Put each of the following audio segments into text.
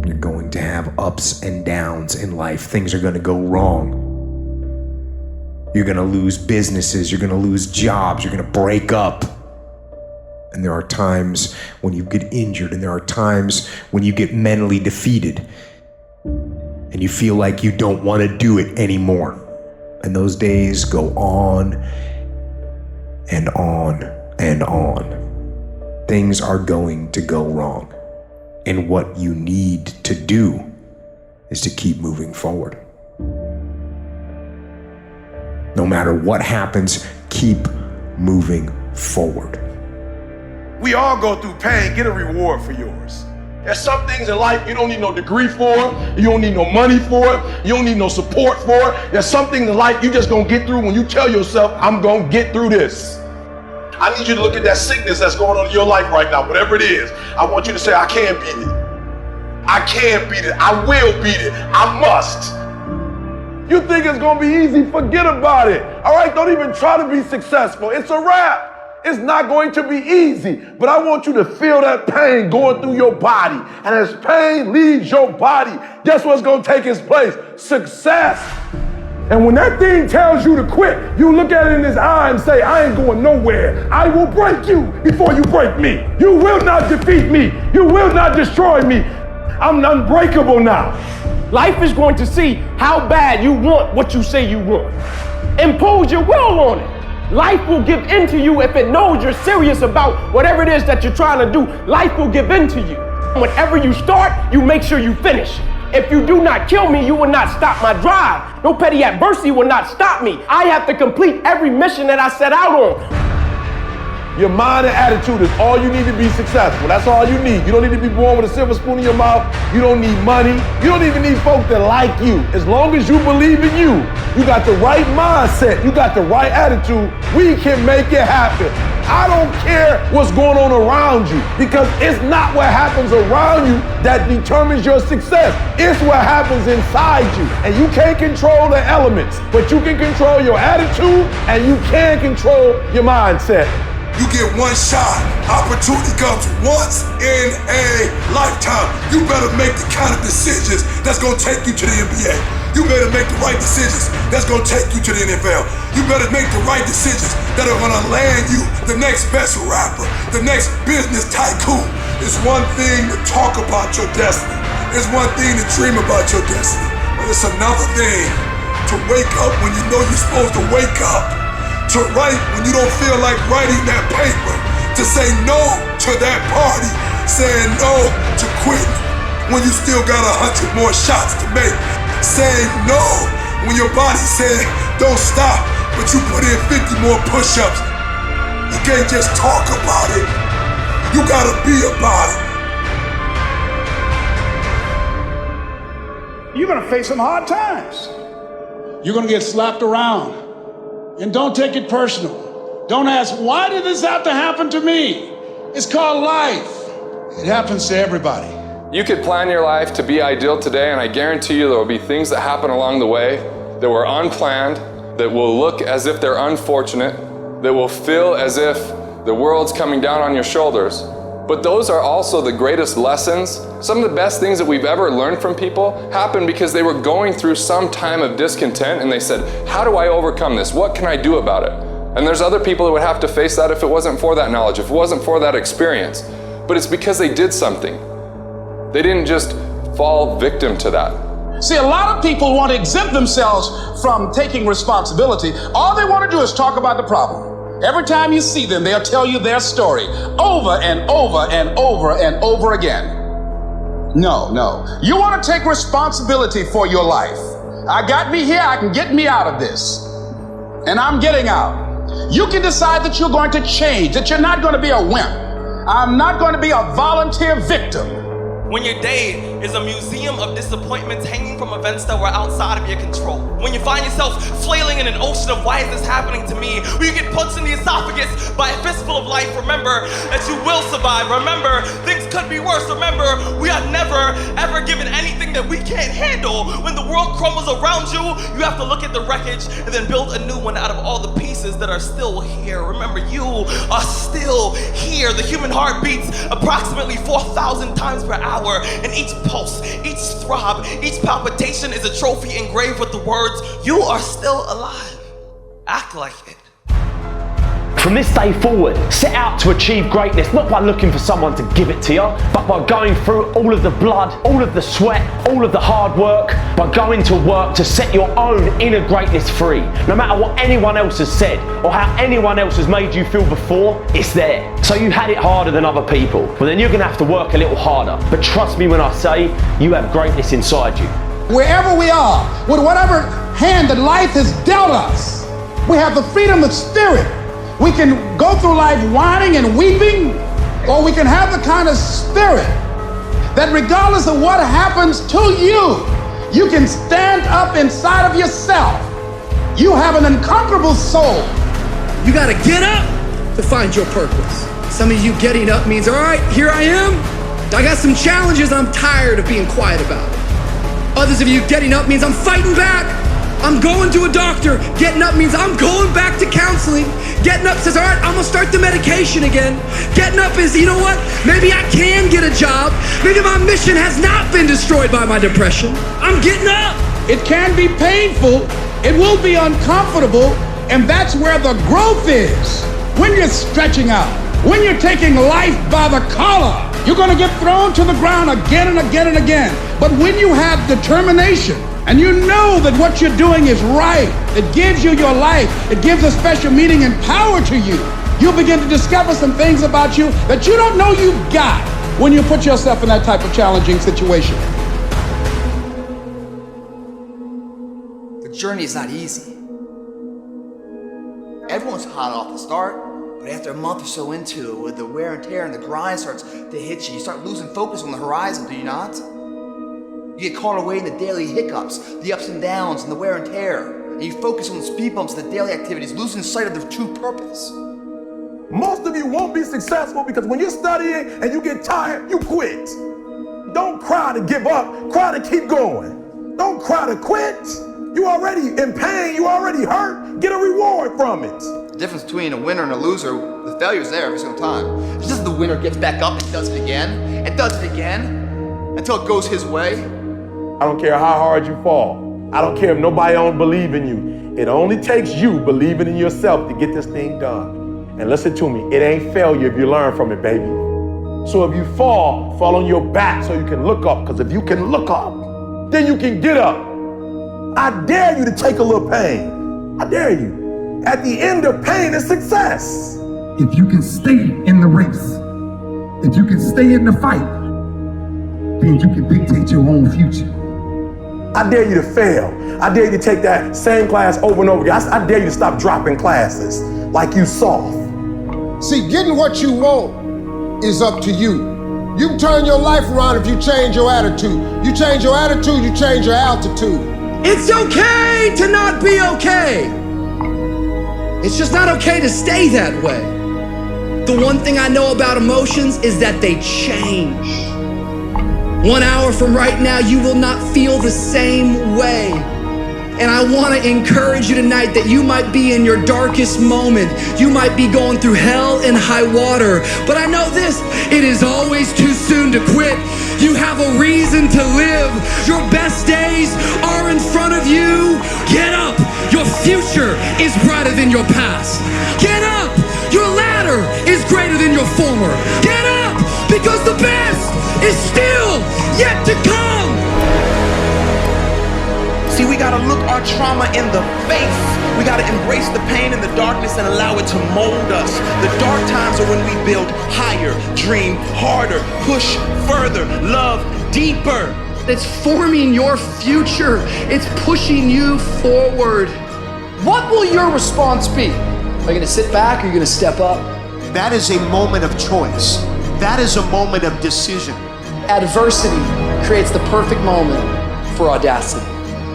You're going to have ups and downs in life. Things are going to go wrong. You're going to lose businesses. You're going to lose jobs. You're going to break up. And there are times when you get injured, and there are times when you get mentally defeated and you feel like you don't want to do it anymore. And those days go on and on and on. Things are going to go wrong. And what you need to do is to keep moving forward. No matter what happens, keep moving forward. We all go through pain. Get a reward for yours. There's some things in life you don't need no degree for, you don't need no money for it, you don't need no support for it. There's some things in life you just gonna get through when you tell yourself, I'm gonna get through this. I need you to look at that sickness that's going on in your life right now, whatever it is. I want you to say, I can beat it. I can beat it. I will beat it. I must. You think it's gonna be easy? Forget about it. All right, don't even try to be successful. It's a wrap. It's not going to be easy, but I want you to feel that pain going through your body. And as pain leaves your body, guess what's going to take its place? Success. And when that thing tells you to quit, you look at it in his eye and say, I ain't going nowhere. I will break you before you break me. You will not defeat me. You will not destroy me. I'm unbreakable now. Life is going to see how bad you want what you say you want. Impose your will on it. Life will give in to you if it knows you're serious about whatever it is that you're trying to do. Life will give in to you. Whenever you start, you make sure you finish. If you do not kill me, you will not stop my drive. No petty adversity will not stop me. I have to complete every mission that I set out on. Your mind and attitude is all you need to be successful. That's all you need. You don't need to be born with a silver spoon in your mouth. You don't need money. You don't even need folks that like you. As long as you believe in you, you got the right mindset, you got the right attitude, we can make it happen. I don't care what's going on around you, because it's not what happens around you that determines your success. It's what happens inside you. And you can't control the elements, but you can control your attitude and you can control your mindset. You get one shot. Opportunity comes once in a lifetime. You better make the kind of decisions that's gonna take you to the NBA. You better make the right decisions that's gonna take you to the NFL. You better make the right decisions that are gonna land you the next best rapper, the next business tycoon. It's one thing to talk about your destiny. It's one thing to dream about your destiny. But it's another thing to wake up when you know you're supposed to wake up. To write when you don't feel like writing that paper, to say no to that party, saying no to quitting when you still got 100 more shots to make, saying no when your body said don't stop, but you put in 50 more push-ups. You can't just talk about it, you gotta be about it. You're gonna face some hard times. You're gonna get slapped around. And don't take it personal. Don't ask, why did this have to happen to me? It's called life. It happens to everybody. You could plan your life to be ideal today, and I guarantee you there will be things that happen along the way that were unplanned, that will look as if they're unfortunate, that will feel as if the world's coming down on your shoulders. But those are also the greatest lessons. Some of the best things that we've ever learned from people happened because they were going through some time of discontent and they said, how do I overcome this? What can I do about it? And there's other people that would have to face that if it wasn't for that knowledge, if it wasn't for that experience. But it's because they did something. They didn't just fall victim to that. See, a lot of people want to exempt themselves from taking responsibility. All they want to do is talk about the problem. Every time you see them, they'll tell you their story over and over and over and over again. No. You want to take responsibility for your life. I got me here, I can get me out of this. And I'm getting out. You can decide that you're going to change, that you're not going to be a wimp. I'm not going to be a volunteer victim. When your day is a museum of disappointments hanging from events that were outside of your control. When you find yourself flailing in an ocean of why is this happening to me? When you get punched in the esophagus by a fistful of life, remember that you will survive. Remember, things could be worse. Remember, we are never, ever given anything thing that we can't handle. When the world crumbles around you, you have to look at the wreckage and then build a new one out of all the pieces that are still here. Remember, you are still here. The human heart beats approximately 4,000 times per hour, and each pulse, each throb, each palpitation is a trophy engraved with the words, "You are still alive. Act like it." From this day forward, set out to achieve greatness, not by looking for someone to give it to you, but by going through all of the blood, all of the sweat, all of the hard work, by going to work to set your own inner greatness free. No matter what anyone else has said, or how anyone else has made you feel before, it's there. So you had it harder than other people, well then you're gonna have to work a little harder. But trust me when I say, you have greatness inside you. Wherever we are, with whatever hand that life has dealt us, we have the freedom of spirit. We can go through life whining and weeping, or we can have the kind of spirit that regardless of what happens to you, you can stand up inside of yourself. You have an unconquerable soul. You gotta get up to find your purpose. Some of you getting up means, all right, here I am. I got some challenges I'm tired of being quiet about. Others of you getting up means I'm fighting back. I'm going to a doctor. Getting up means I'm going back to counseling. Getting up says, all right, I'm gonna start the medication again. Getting up is, you know what? Maybe I can get a job. Maybe my mission has not been destroyed by my depression. I'm getting up. It can be painful. It will be uncomfortable. And that's where the growth is. When you're stretching out, when you're taking life by the collar, you're gonna get thrown to the ground again and again and again. But when you have determination, and you know that what you're doing is right, it gives you your life, it gives a special meaning and power to you, you'll begin to discover some things about you that you don't know you've got when you put yourself in that type of challenging situation. The journey is not easy. Everyone's hot off the start, but after a month or so into it, with the wear and tear and the grind starts to hit you, you start losing focus on the horizon, do you not? You get caught away in the daily hiccups, the ups and downs, and the wear and tear. And you focus on the speed bumps, the daily activities, losing sight of their true purpose. Most of you won't be successful because when you're studying and you get tired, you quit. Don't cry to give up, cry to keep going. Don't cry to quit. You already in pain, you already hurt. Get a reward from it. The difference between a winner and a loser, the failure's there every single time. It's just the winner gets back up and does it again, until it goes his way. I don't care how hard you fall. I don't care if nobody don't believe in you. It only takes you believing in yourself to get this thing done. And listen to me, it ain't failure if you learn from it, baby. So if you fall on your back so you can look up, because if you can look up, then you can get up. I dare you to take a little pain. I dare you. At the end of pain is success. If you can stay in the race, if you can stay in the fight, then you can dictate your own future. I dare you to fail. I dare you to take that same class over and over again. I dare you to stop dropping classes like you soft. See, getting what you want is up to you. You can turn your life around if you change your attitude. You change your attitude, you change your altitude. It's okay to not be okay. It's just not okay to stay that way. The one thing I know about emotions is that they change. 1 hour from right now, you will not feel the same way. And I want to encourage you tonight that you might be in your darkest moment. You might be going through hell and high water. But I know this, it is always too soon to quit. You have a reason to live. Your best days are in front of you. Get up. Your future is brighter than your past. Get up. Your ladder is greater than your former. Get up, because the best is still yet to come. See, we gotta look our trauma in the face. We gotta embrace the pain and the darkness and allow it to mold us. The dark times are when we build higher, dream harder, push further, love deeper. It's forming your future. It's pushing you forward. What will your response be? Are you gonna sit back or are you gonna step up? That is a moment of choice. That is a moment of decision. Adversity creates the perfect moment for audacity.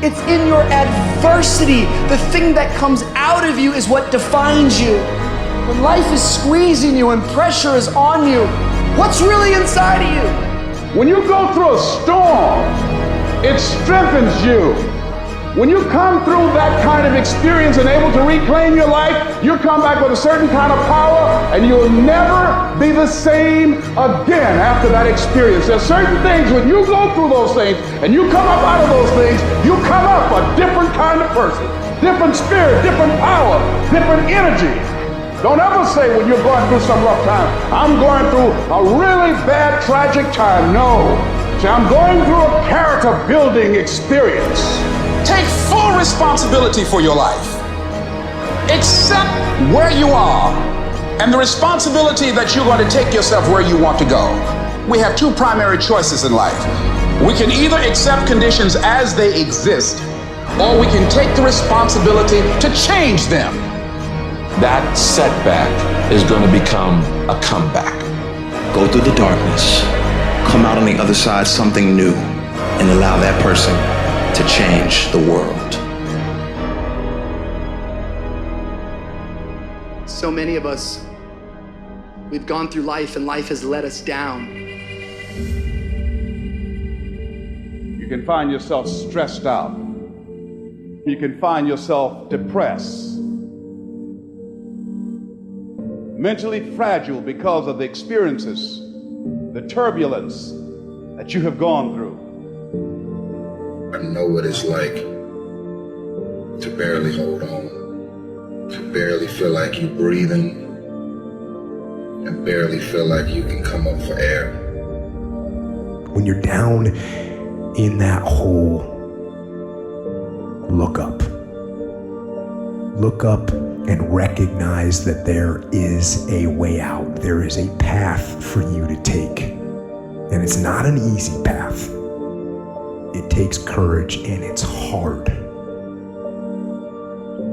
It's in your adversity. The thing that comes out of you is what defines you. When life is squeezing you and pressure is on you, what's really inside of you? When you go through a storm, It strengthens you. When you come through that kind of experience and able to reclaim your life, you come back with a certain kind of power, and you'll never be the same again after that experience. There's certain things, when you go through those things and you come up out of those things, you come up a different kind of person, different spirit, different power, different energy. Don't ever say when you're going through some rough time, I'm going through a really bad, tragic time. No. Say, I'm going through a character building experience. Take full responsibility for your life. Accept where you are and the responsibility that you're going to take yourself where you want to go. We have two primary choices in life. We can either accept conditions as they exist, or we can take the responsibility to change them. That setback is going to become a comeback. Go through the darkness, come out on the other side something new, and allow that person to change the world. So many of us, we've gone through life and life has let us down. You can find yourself stressed out. You can find yourself depressed, mentally fragile because of the experiences, the turbulence that you have gone through. I know what it's like to barely hold on, to barely feel like you're breathing, and barely feel like you can come up for air. When you're down in that hole, look up. Look up and recognize that there is a way out. There is a path for you to take. And it's not an easy path. It takes courage and it's hard.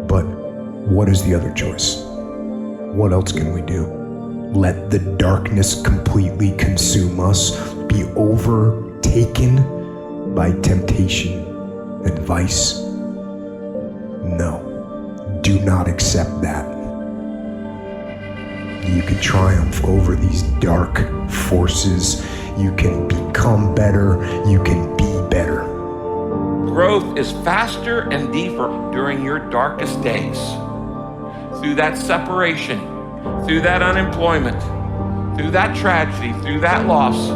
But what is the other choice? What else can we do? Let the darkness completely consume us, be overtaken by temptation and vice? No, do not accept that. You can triumph over these dark forces. You can become better. You can be better. Growth is faster and deeper during your darkest days. Through that separation, through that unemployment, through that tragedy, through that loss.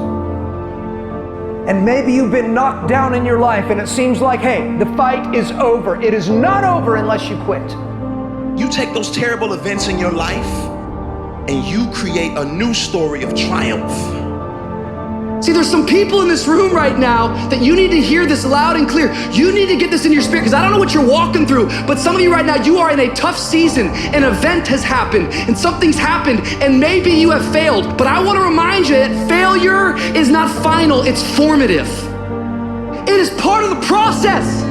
And maybe you've been knocked down in your life and it seems like, hey, the fight is over. It is not over unless you quit. You take those terrible events in your life and you create a new story of triumph. See, there's some people in this room right now that you need to hear this loud and clear. You need to get this in your spirit, because I don't know what you're walking through, but some of you right now, you are in a tough season. An event has happened and something's happened and maybe you have failed. But I want to remind you that failure is not final, it's formative. It is part of the process.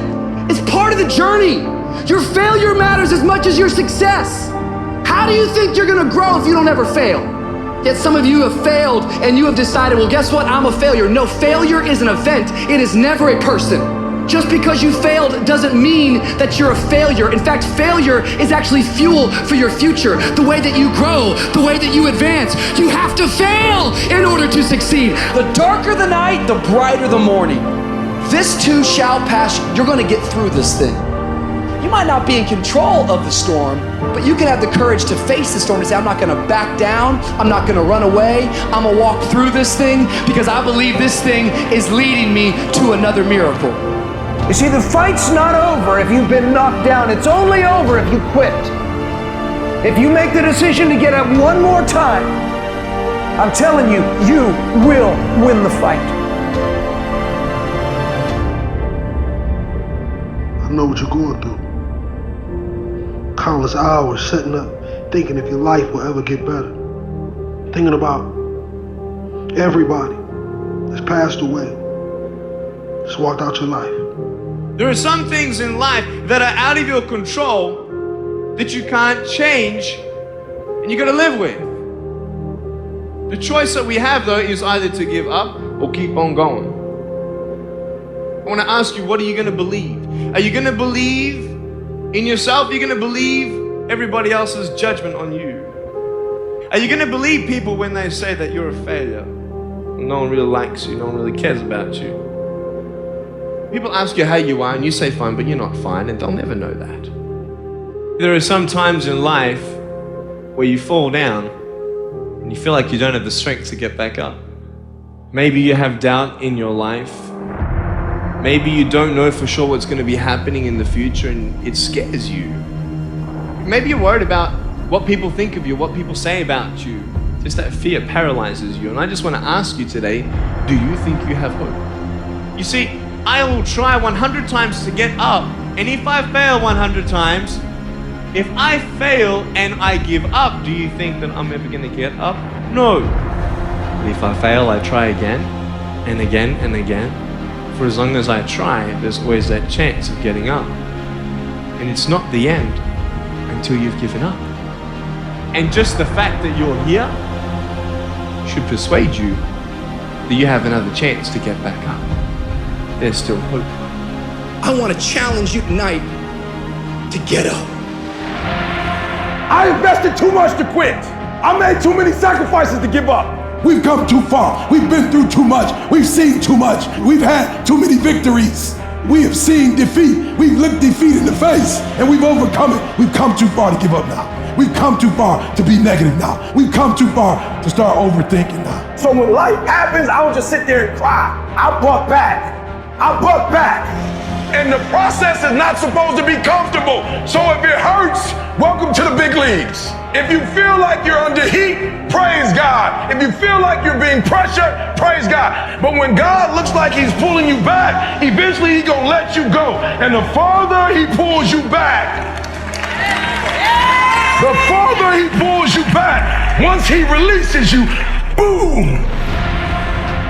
It's part of the journey. Your failure matters as much as your success. How do you think you're gonna grow if you don't ever fail? Yet some of you have failed and you have decided, well, guess what? I'm a failure. No, failure is an event. It is never a person. Just because you failed doesn't mean that you're a failure. In fact, failure is actually fuel for your future. The way that you grow, the way that you advance. You have to fail in order to succeed. The darker the night, the brighter the morning. This too shall pass. You're gonna get through this thing. You might not be in control of the storm, but you can have the courage to face the storm and say, I'm not gonna back down, I'm not gonna run away, I'm gonna walk through this thing because I believe this thing is leading me to another miracle. You see, the fight's not over if you've been knocked down. It's only over if you quit. If you make the decision to get up one more time, I'm telling you, you will win the fight. I know what you're going through. Countless hours sitting up, thinking if your life will ever get better. Thinking about everybody that's passed away, just walked out your life. There are some things in life that are out of your control that you can't change and you gotta live with. The choice that we have though is either to give up or keep on going. I wanna ask you, what are you gonna believe? Are you gonna believe in yourself? Are you gonna believe everybody else's judgment on you? Are you gonna believe people when they say that you're a failure? No one really likes you, no one really cares about you. People ask you how you are and you say fine, but you're not fine, and they'll never know that. There are some times in life where you fall down and you feel like you don't have the strength to get back up. Maybe you have doubt in your life. Maybe you don't know for sure what's going to be happening in the future and it scares you. Maybe you're worried about what people think of you, what people say about you. Just that fear paralyzes you. And I just want to ask you today, do you think you have hope? You see, I will try 100 times to get up, and if I fail 100 times, if I fail and I give up, do you think that I'm ever going to get up? No. But if I fail, I try again and again and again. For as long as I try, there's always that chance of getting up. And it's not the end until you've given up. And just the fact that you're here should persuade you that you have another chance to get back up. There's still hope. I want to challenge you tonight to get up. I invested too much to quit. I made too many sacrifices to give up. We've come too far. We've been through too much. We've seen too much. We've had too many victories. We have seen defeat. We've looked defeat in the face and we've overcome it. We've come too far to give up now. We've come too far to be negative now. We've come too far to start overthinking now. So when life happens, I don't just sit there and cry. I buck back. I buck back. And the process is not supposed to be comfortable. So if it hurts, welcome to the big leagues. If you feel like you're under heat, praise God. If you feel like you're being pressured, praise God. But when God looks like he's pulling you back, eventually he's gonna let you go. And the farther he pulls you back, the farther he pulls you back, once he releases you, boom.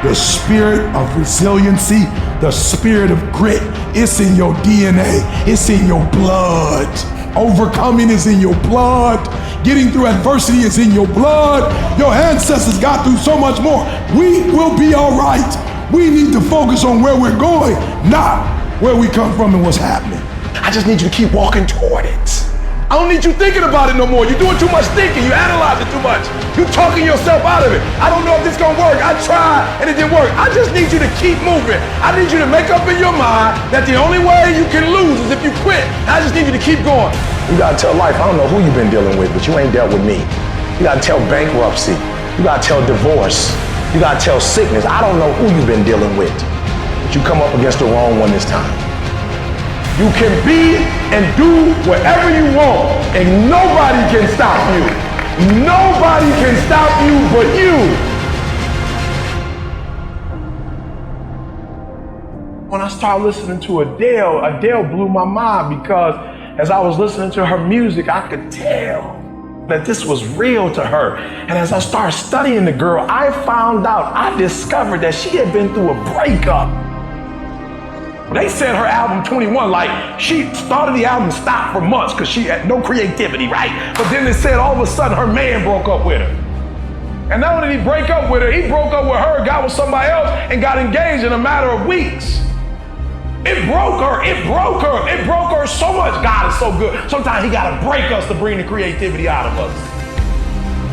The spirit of resiliency, the spirit of grit, it's in your DNA, it's in your blood. Overcoming is in your blood. Getting through adversity is in your blood. Your ancestors got through so much more. We will be all right. We need to focus on where we're going, not where we come from and what's happening. I just need you to keep walking toward it. I don't need you thinking about it no more. You're doing too much thinking. You analyze it too much. You're talking yourself out of it. I don't know if this is gonna work. I tried and it didn't work. I just need you to keep moving. I need you to make up in your mind that the only way you can lose is if you quit. I just need you to keep going. You gotta tell life, I don't know who you've been dealing with, but you ain't dealt with me. You gotta tell bankruptcy. You gotta tell divorce. You gotta tell sickness. I don't know who you've been dealing with, but you come up against the wrong one this time. You can be and do whatever you want, and nobody can stop you. Nobody can stop you but you. When I started listening to Adele blew my mind because as I was listening to her music, I could tell that this was real to her. And as I started studying the girl, I discovered that she had been through a breakup. They said her album 21, like she started the album and stopped for months because she had no creativity, right? But then they said all of a sudden her man broke up with her. And not only did he break up with her, he broke up with her, got with somebody else, and got engaged in a matter of weeks. It broke her, it broke her, it broke her so much. God is so good. Sometimes he gotta break us to bring the creativity out of us.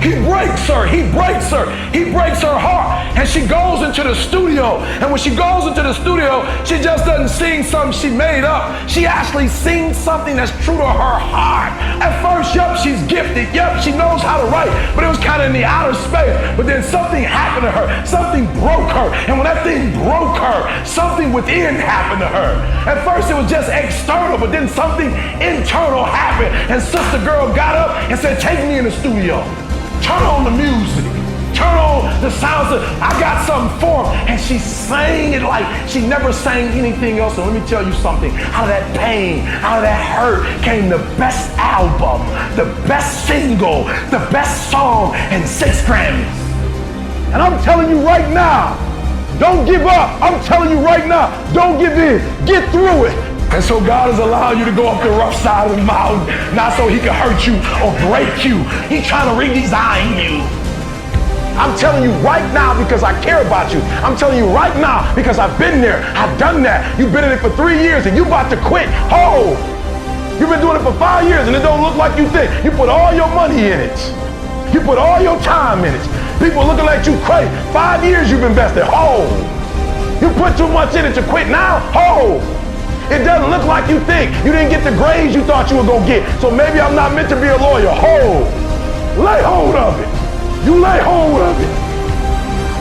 He breaks her, he breaks her, he breaks her heart. And she goes into the studio. And when she goes into the studio, she just doesn't sing something she made up. She actually sings something that's true to her heart. At first, yup, she's gifted. Yup, she knows how to write. But it was kind of in the outer space. But then something happened to her. Something broke her. And when that thing broke her, something within happened to her. At first, it was just external, but then something internal happened. And Sister Girl got up and said, take me in the studio. Turn on the music. Turn on the sounds. I got something for her. And she sang it like she never sang anything else. And let me tell you something. Out of that pain, out of that hurt came the best album, the best single, the best song, and 6 Grammys. And I'm telling you right now, don't give up. I'm telling you right now, don't give in. Get through it. And so God is allowing you to go up the rough side of the mountain, not so he can hurt you or break you. He's trying to redesign you. I'm telling you right now because I care about you. I'm telling you right now because I've been there. I've done that. You've been in it for 3 years and you about to quit. Oh, you've been doing it for 5 years and it don't look like you think. You put all your money in it. You put all your time in it. People looking at you crazy. 5 years you've invested. Oh. You put too much in it to quit now? Ho! It doesn't look like you think. You didn't get the grades you thought you were gonna get. So maybe I'm not meant to be a lawyer. Ho! Lay hold of it. You lay hold of it.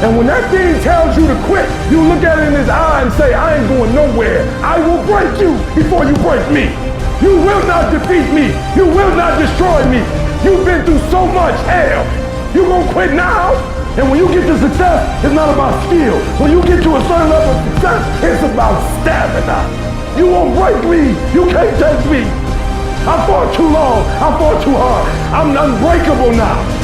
And when that thing tells you to quit, you look at it in his eye and say, I ain't going nowhere. I will break you before you break me. You will not defeat me. You will not destroy me. You've been through so much hell. You gonna quit now? And when you get to success, it's not about skill. When you get to a certain level of success, it's about stamina. You won't break me. You can't take me. I fought too long. I fought too hard. I'm unbreakable now.